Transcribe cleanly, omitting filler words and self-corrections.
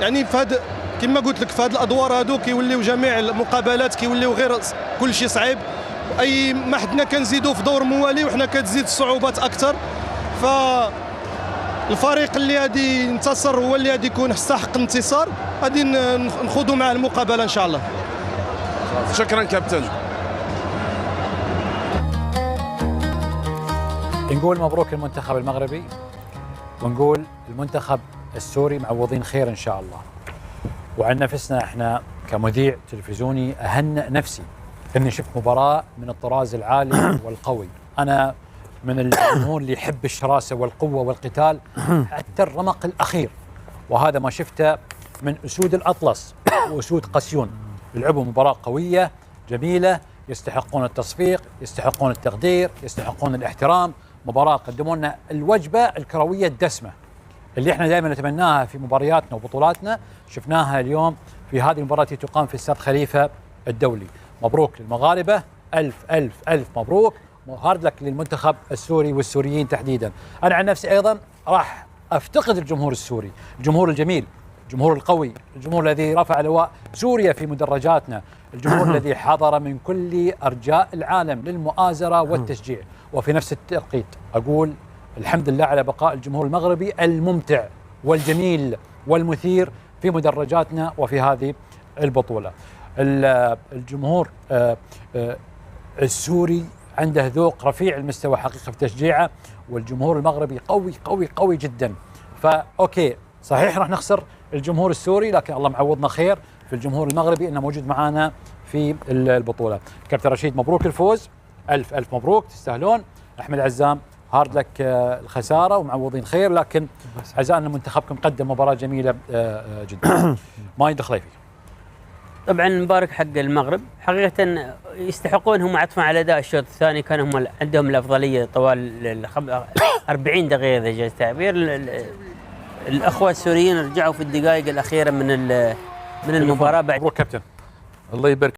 يعني كما قلت لك في هذه الادوار هذو كيوليو جميع المقابلات كيوليو غير كل شيء صعيب، اي ما حدنا كنزيدوا في دور موالي وحنا كتزيد الصعوبات اكثر. فالفريق اللي غادي ينتصر هو اللي غادي يكون يستحق الانتصار، غادي نخوضوا مع المقابله ان شاء الله. شكرا كابتن. نقول مبروك المنتخب المغربي، ونقول المنتخب السوري معوضين خير ان شاء الله. وعن نفسنا احنا كمذيع تلفزيوني اهنأ نفسي اني شفت مباراه من الطراز العالي والقوي. انا من الجمهور اللي يحب الشراسه والقوه والقتال حتى الرمق الاخير، وهذا ما شفته من اسود الاطلس واسود قسيون. يلعبوا مباراه قويه جميله، يستحقون التصفيق، يستحقون التقدير، يستحقون الاحترام. مباراه قدموا لنا الوجبه الكرويه الدسمه اللي احنا دائما نتمناها في مبارياتنا وبطولاتنا، شفناها اليوم في هذه المباراه التي تقام في استاد خليفه الدولي. مبروك للمغاربه، الف الف الف مبروك، وهارد لك للمنتخب السوري والسوريين تحديدا. انا عن نفسي ايضا راح افتقد الجمهور السوري، الجمهور الجميل، الجمهور القوي، الجمهور الذي رفع لواء سوريا في مدرجاتنا، الجمهور الذي حضر من كل ارجاء العالم للمؤازره والتشجيع. وفي نفس التوقيت اقول الحمد لله على بقاء الجمهور المغربي الممتع والجميل والمثير في مدرجاتنا وفي هذه البطولة. الجمهور السوري عنده ذوق رفيع المستوى حقيقة في تشجيعه، والجمهور المغربي قوي قوي قوي جدا. فأوكي صحيح راح نخسر الجمهور السوري، لكن الله معوضنا خير في الجمهور المغربي انه موجود معنا في البطولة. كابتن رشيد مبروك الفوز، ألف ألف مبروك، تستاهلون. أحمد عزام هارد لك الخسارة ومعوضين خير، لكن عزائنا منتخبكم قدم مباراة جميلة جدا. ما يدخل فيه. طبعا مبارك حق المغرب، حقيقة يستحقون هم عطفا على أداء الشوط الثاني، كان هم عندهم الأفضلية طوال 40 دقيقة إذا جاز التعبير. الأخوة السوريين رجعوا في الدقائق الأخيرة من المباراة. مبروك كابتن. الله يبارك.